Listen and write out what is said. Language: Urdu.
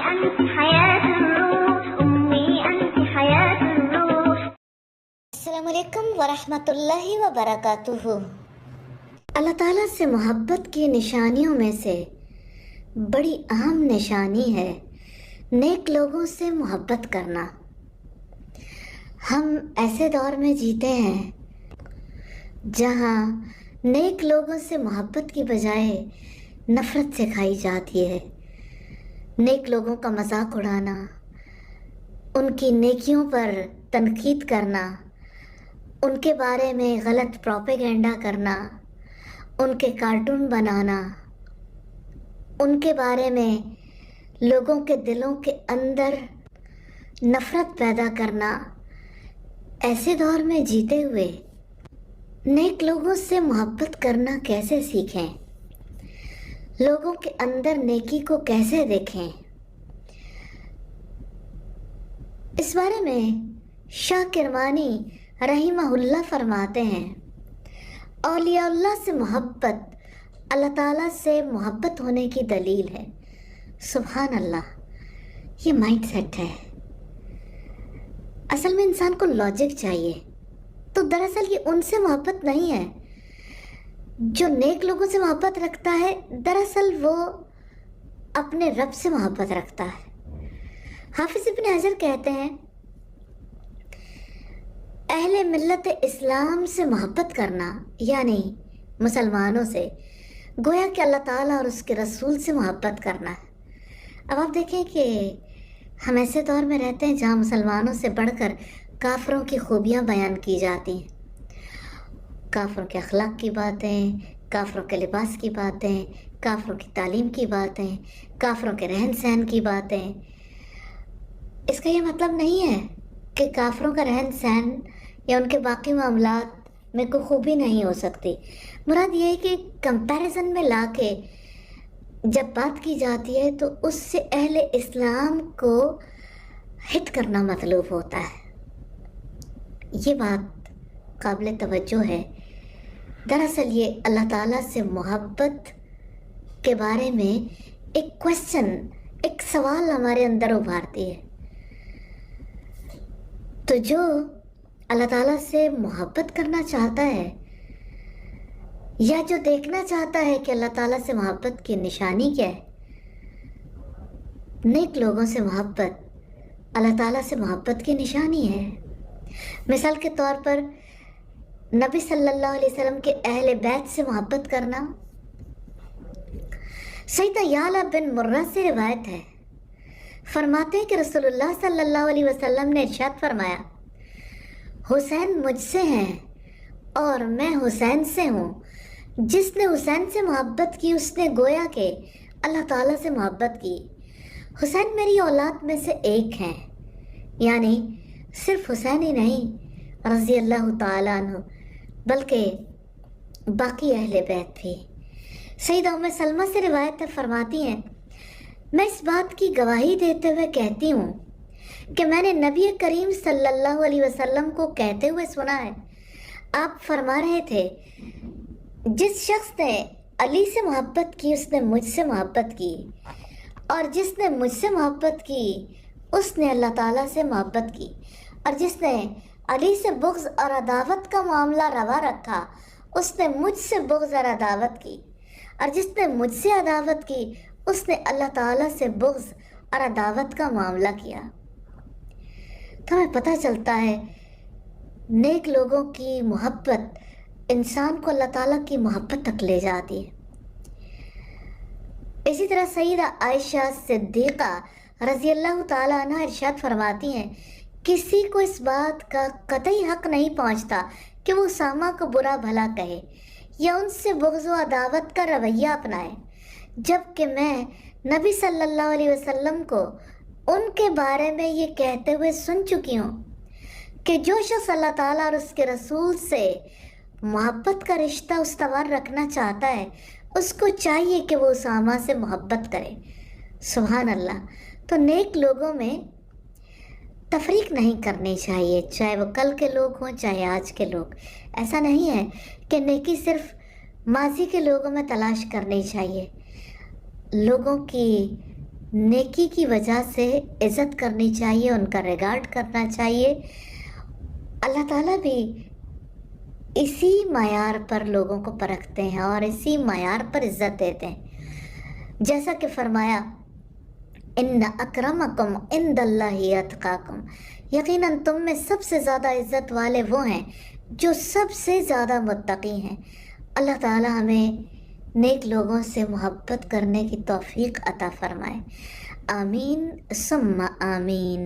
أنت حياة الروح أمي أنت حياة الروح. السلام علیکم ورحمۃ اللہ وبرکاتہ۔ اللہ تعالیٰ سے محبت کی نشانیوں میں سے بڑی اہم نشانی ہے نیک لوگوں سے محبت کرنا۔ ہم ایسے دور میں جیتے ہیں جہاں نیک لوگوں سے محبت کی بجائے نفرت سکھائی جاتی ہے۔ نیک لوگوں کا مذاق اڑانا، ان کی نیکیوں پر تنقید کرنا، ان کے بارے میں غلط پروپیگنڈا کرنا، ان کے کارٹون بنانا، ان کے بارے میں لوگوں کے دلوں کے اندر نفرت پیدا کرنا، ایسے دور میں جیتے ہوئے نیک لوگوں سے محبت کرنا کیسے سیکھیں؟ لوگوں کے اندر نیکی کو کیسے دیکھیں؟ اس بارے میں شاہ کرمانی رحمہ اللہ فرماتے ہیں، اولیاء اللہ سے محبت اللہ تعالیٰ سے محبت ہونے کی دلیل ہے۔ سبحان اللہ، یہ مائنڈ سیٹ ہے۔ اصل میں انسان کو لاجک چاہیے، تو دراصل یہ ان سے محبت نہیں ہے۔ جو نیک لوگوں سے محبت رکھتا ہے دراصل وہ اپنے رب سے محبت رکھتا ہے۔ حافظ ابن حجر کہتے ہیں، اہل ملت اسلام سے محبت کرنا یعنی مسلمانوں سے گویا کہ اللہ تعالیٰ اور اس کے رسول سے محبت کرنا ہے۔ اب آپ دیکھیں کہ ہم ایسے دور میں رہتے ہیں جہاں مسلمانوں سے بڑھ کر کافروں کی خوبیاں بیان کی جاتی ہیں، کافروں کے اخلاق کی باتیں، کافروں کے لباس کی باتیں، کافروں کی تعلیم کی باتیں، کافروں کے رہن سہن کی باتیں۔ اس کا یہ مطلب نہیں ہے کہ کافروں کا رہن سہن یا ان کے باقی معاملات میں کوئی خوبی نہیں ہو سکتی۔ مراد یہ ہے کہ کمپیریزن میں لا کے جب بات کی جاتی ہے تو اس سے اہل اسلام کو ہٹ کرنا مطلوب ہوتا ہے۔ یہ بات قابل توجہ ہے۔ دراصل یہ اللہ تعالیٰ سے محبت کے بارے میں ایک کوشچن، ایک سوال ہمارے اندر ابھارتی ہے۔ تو جو اللہ تعالیٰ سے محبت کرنا چاہتا ہے یا جو دیکھنا چاہتا ہے کہ اللہ تعالیٰ سے محبت کی نشانی کیا ہے، نیک لوگوں سے محبت اللہ تعالیٰ سے محبت کی نشانی ہے۔ مثال کے طور پر نبی صلی اللہ علیہ وسلم کے اہل بیت سے محبت کرنا۔ سیدنا یعلا بن مرہ سے روایت ہے، فرماتے ہیں کہ رسول اللہ صلی اللہ علیہ وسلم نے ارشاد فرمایا، حسین مجھ سے ہیں اور میں حسین سے ہوں۔ جس نے حسین سے محبت کی اس نے گویا کہ اللہ تعالیٰ سے محبت کی۔ حسین میری اولاد میں سے ایک ہیں، یعنی صرف حسین ہی نہیں رضی اللہ تعالیٰ عنہ بلکہ باقی اہل بیت بھی۔ سیدہ ام سلمہ سے روایت فرماتی ہیں، میں اس بات کی گواہی دیتے ہوئے کہتی ہوں کہ میں نے نبی کریم صلی اللہ علیہ وسلم کو کہتے ہوئے سنا ہے، آپ فرما رہے تھے، جس شخص نے علی سے محبت کی اس نے مجھ سے محبت کی، اور جس نے مجھ سے محبت کی اس نے اللہ تعالیٰ سے محبت کی، اور جس نے علی سے بغض اور عداوت کا معاملہ روا رکھا اس نے مجھ سے بغض اور عداوت کی، اور جس نے مجھ سے عداوت کی اس نے اللہ تعالیٰ سے بغض اور عداوت کا معاملہ کیا۔ تو ہمیں پتہ چلتا ہے نیک لوگوں کی محبت انسان کو اللہ تعالیٰ کی محبت تک لے جاتی ہے۔ اسی طرح سیدہ عائشہ صدیقہ رضی اللہ تعالیٰ عنہ ارشاد فرماتی ہیں، کسی کو اس بات کا قطعی حق نہیں پہنچتا کہ وہ اسامہ کو برا بھلا کہے یا ان سے بغض و عداوت کا رویہ اپنائے، جبکہ میں نبی صلی اللہ علیہ وسلم کو ان کے بارے میں یہ کہتے ہوئے سن چکی ہوں کہ جو شخص اللہ تعالیٰ اور اس کے رسول سے محبت کا رشتہ استوار رکھنا چاہتا ہے اس کو چاہیے کہ وہ اسامہ سے محبت کرے۔ سبحان اللہ۔ تو نیک لوگوں میں تفریق نہیں کرنی چاہیے، چاہے وہ کل کے لوگ ہوں چاہے آج کے لوگ۔ ایسا نہیں ہے کہ نیکی صرف ماضی کے لوگوں میں تلاش کرنی چاہیے۔ لوگوں کی نیکی کی وجہ سے عزت کرنی چاہیے، ان کا ریگارڈ کرنا چاہیے۔ اللہ تعالیٰ بھی اسی معیار پر لوگوں کو پرکھتے ہیں اور اسی معیار پر عزت دیتے ہیں، جیسا کہ فرمایا ان اکرمکم عند اللہ اتقاکم، یقیناً تم میں سب سے زیادہ عزت والے وہ ہیں جو سب سے زیادہ متقی ہیں۔ اللہ تعالیٰ ہمیں نیک لوگوں سے محبت کرنے کی توفیق عطا فرمائے، آمین ثم آمین۔